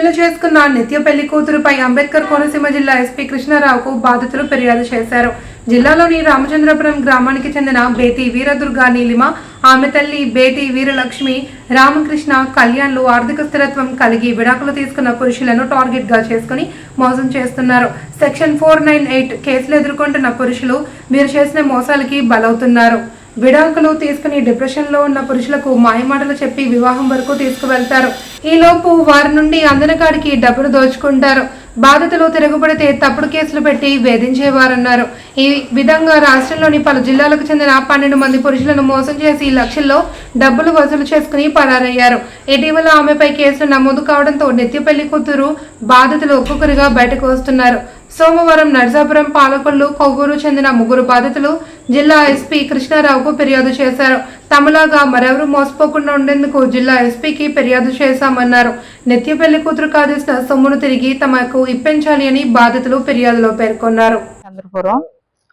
పెళ్లి చేసుకున్న నిత్య పెళ్లి కూతురుపై అంబేద్కర్ కోనసీమ జిల్లా ఎస్పీ కృష్ణారావుకు బాధితులు ఫిర్యాదు చేశారు. జిల్లాలోని రామచంద్రపురం గ్రామానికి చెందిన బేతి వీరదుర్గా నీలిమ, ఆమె తల్లి బేతి వీరలక్ష్మి రామకృష్ణ కళ్యాణ్లు ఆర్థిక స్థిరత్వం కలిగి విడాకులు తీసుకున్న పురుషులను టార్గెట్ గా చేసుకుని మోసం చేస్తున్నారు. సెక్షన్ 498 కేసులు ఎదుర్కొంటున్న పురుషులు వీరు చేసిన మోసాలకి బలవుతున్నారు. విడాకులు తీసుకుని డిప్రెషన్ లో ఉన్న పురుషులకు మాయమాటలు చెప్పి వివాహం వరకు తీసుకువెళ్తారు. ఈలోపు వారి నుండి అందనకాడికి డబ్బులు దోచుకుంటారు. బాధితులు తిరుగుబడితే తప్పుడు కేసులు పెట్టి వేధించేవారన్నారు. ఈ విధంగా రాష్ట్రంలోని పలు జిల్లాలకు చెందిన 12 మంది పురుషులను మోసం చేసి లక్షల్లో డబ్బులు వసూలు చేసుకుని పరారయ్యారు. ఇటీవల ఆమెపై కేసులు నమోదు కావడంతో నిత్య పెళ్లి కూతురు బాధితులు ఒక్కొక్కరిగా బయటకు వస్తున్నారు. సోమవారం నర్సాపురం, పాలకొల్లు, కొవ్వూరు చెందిన 3 బాధితులు జిల్లా ఎస్పీ కృష్ణారావుకు ఫిర్యాదు చేశారు. తమలాగా మరెవరూ మోసపోకుండా ఉండేందుకు జిల్లా ఎస్పీకి ఫిర్యాదు చేశామన్నారు. నిత్య పెళ్లి కూతురు కాదేసిన సొమ్మును తిరిగి తమకు ఇప్పించాలి అని బాధితులు ఫిర్యాదులో పేర్కొన్నారు. చంద్రపురం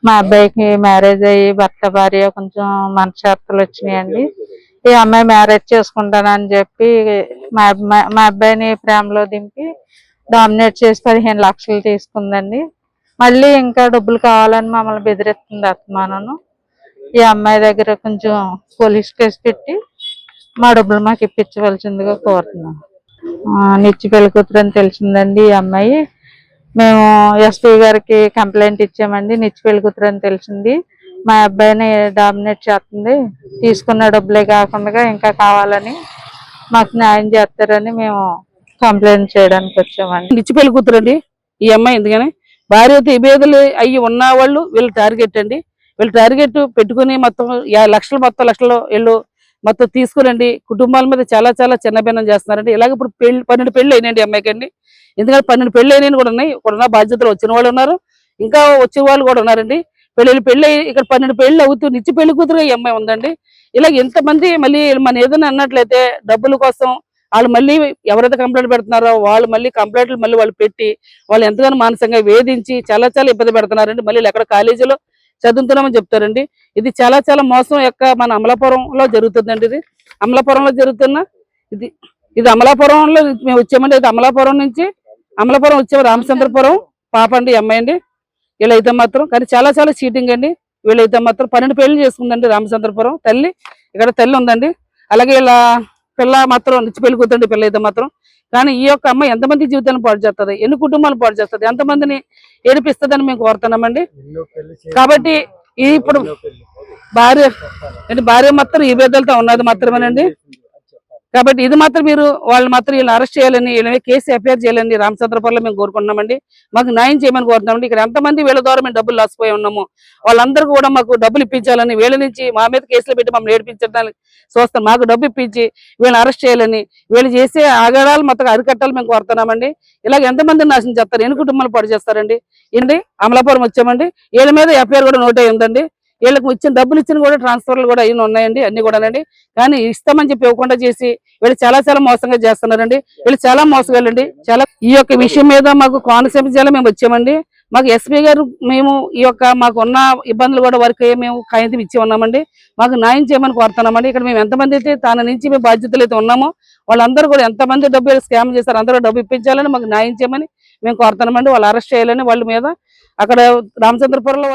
మా అబ్బాయికి మ్యారేజ్ అయ్యి భర్త భార్య కొంచెం మనశ్శాంతులు వచ్చినాయండి. ఈ అమ్మాయి మ్యారేజ్ చేసుకుంటానని చెప్పి మా అబ్బాయిని ప్రేమలో దింపి డామినేట్ చేసి 15 లక్షలు తీసుకుందండి. మళ్ళీ ఇంకా డబ్బులు కావాలని మమ్మల్ని బెదిరిస్తుంది అత్తమానను. ఈ అమ్మాయి దగ్గర కొంచెం పోలీస్ కేసు పెట్టి మా డబ్బులు మాకు ఇప్పించవలసిందిగా కోరుతున్నాం. నిత్య పెళ్లి కూతురు అని తెలిసిందండి. ఈ అమ్మాయి మేము ఎస్పీ గారికి కంప్లైంట్ ఇచ్చామండి. నిత్య పెళ్లి కూతురు అని తెలిసింది. మా అబ్బాయిని డామినేట్ చేస్తుంది. తీసుకున్న డబ్బులే కాకుండా ఇంకా కావాలని మాకు న్యాయం చేస్తారని మేము కంప్లైంట్ చేయడానికి వచ్చామండి. నిత్య పెళ్లి కూతురు అండి ఈ అమ్మాయి. ఎందుకని భార్యతో ఇబేదలు అయ్యి ఉన్న వాళ్ళు వీళ్ళు టార్గెట్ అండి. వీళ్ళు టార్గెట్ పెట్టుకుని మొత్తం లక్షలు వీళ్ళు మొత్తం తీసుకురండి కుటుంబాల మీద చాలా చాలా చిన్నభిన్నం చేస్తున్నారండి. ఇలాగ ఇప్పుడు 12 పెళ్లి అయినాయండి అమ్మాయికి అండి. ఎందుకంటే 12 పెళ్లి అయినాయి కూడా ఉన్నాయి. ఇక్కడ ఉన్న బాధ్యతలు వచ్చిన వాళ్ళు ఉన్నారు, ఇంకా వచ్చే వాళ్ళు కూడా ఉన్నారండి. పెళ్లి ఇక్కడ 12 పెళ్లి అవుతూ నిత్య పెళ్లి కూతురుగా ఈ అమ్మాయి ఉందండి. ఇలాగ ఎంతమంది మళ్ళీ మన ఏదైనా అన్నట్లయితే డబ్బుల కోసం వాళ్ళు మళ్ళీ ఎవరైతే కంప్లైంట్ పెడుతున్నారో వాళ్ళు మళ్ళీ కంప్లైంట్లు మళ్ళీ వాళ్ళు పెట్టి వాళ్ళు ఎంతగానో మానసికంగా వేధించి చాలా చాలా ఇబ్బంది పెడుతున్నారండి. మళ్ళీ ఎక్కడ కాలేజీలో చదువుతున్నామని చెప్తారండి. ఇది చాలా చాలా మోసం మన అమలాపురంలో జరుగుతుందండి. ఇది అమలాపురంలో జరుగుతున్న ఇది అమలాపురంలో మేము వచ్చామండి. ఇది అమలాపురం వచ్చాము. రామచంద్రపురం పాప అండి అమ్మాయి అండి. వీళ్ళైతే మాత్రం కానీ చాలా చాలా చీటింగ్ అండి. వీళ్ళైతే మాత్రం 12 పెళ్లి చేసుకుందండి రామచంద్రపురం తల్లి. ఇక్కడ తల్లి ఉందండి. అలాగే ఇలా పిల్ల మాత్రం నిత్య పెళ్లి కూతురండి పిల్ల అయితే మాత్రం. కానీ ఈ యొక్క అమ్మాయి ఎంతమంది జీవితాలను పాడు చేస్తుంది, ఎన్ని కుటుంబాలు పాడు చేస్తుంది, ఎంతమందిని ఏడిపిస్తుందని మేము కోరుతున్నామండి. కాబట్టి ఇప్పుడు భార్య మాత్రం ఈ భేదాలతో ఉన్నది మాత్రమేనండి. కాబట్టి ఇది మాత్రం మీరు వాళ్ళు మాత్రం వీళ్ళని అరెస్ట్ చేయాలని వీళ్ళని కేసు ఎఫ్ఐఆర్ చేయాలని రామచంద్రపురంలో మేము కోరుకుంటున్నామండి. మాకు న్యాయం చేయమని కోరుతున్నామండి. ఇక్కడ ఎంతమంది వీళ్ళ ద్వారా మేము డబ్బులు లాసిపోయి ఉన్నాము వాళ్ళందరూ కూడా మాకు డబ్బులు ఇప్పించాలని వీళ్ళ నుంచి మా మీద కేసులు పెట్టి మమ్మల్ని ఏడిపించడానికి చూస్తాం. మాకు డబ్బు ఇప్పించి వీళ్ళని అరెస్ట్ చేయాలని వీళ్ళు చేసే ఆగాడాలు మొత్తం అరికట్టాలి మేము కోరుతున్నామండి. ఇలాగ ఎంతమంది నాశనం చేస్తారు, ఎన్ని కుటుంబాలు పాడు చేస్తారండి. ఏంటి అమలాపురం వచ్చామండి. వీళ్ళ మీద ఎఫ్ఐఆర్ కూడా నోట్ అయి ఉందండి. వీళ్ళకి ఇచ్చిన డబ్బులు ఇచ్చిన కూడా ట్రాన్స్ఫర్లు కూడా అయిన ఉన్నాయండి అన్ని కూడానండి. కానీ ఇస్తామని చెప్పి ఇవ్వకుండా చేసి వీళ్ళు చాలా చాలా మోసంగా చేస్తున్నారండి. వీళ్ళు చాలా మోసగాళ్ళండి. చాలా ఈ యొక్క విషయం మీద మాకు కోనసీమ జిల్లా మేము వచ్చామండి. మాకు ఎస్పీ గారు మేము మాకు ఉన్న ఇబ్బందులు కూడా వారికి మేము కాగితం ఇచ్చి ఉన్నామండి. మాకు న్యాయం చేయమని కోరుతున్నామండి. ఇక్కడ మేము ఎంతమంది అయితే తన నుంచి మేము బాధ్యతలు అయితే ఉన్నామో వాళ్ళందరూ కూడా ఎంతమంది డబ్బు స్కామ్ చేస్తారు అందరూ డబ్బు ఇప్పించాలని మాకు న్యాయం చేయమని మేము కోరుతున్నామండి. వాళ్ళు అరెస్ట్ చేయాలని వాళ్ళ మీద అక్కడ రామచంద్రపురంలో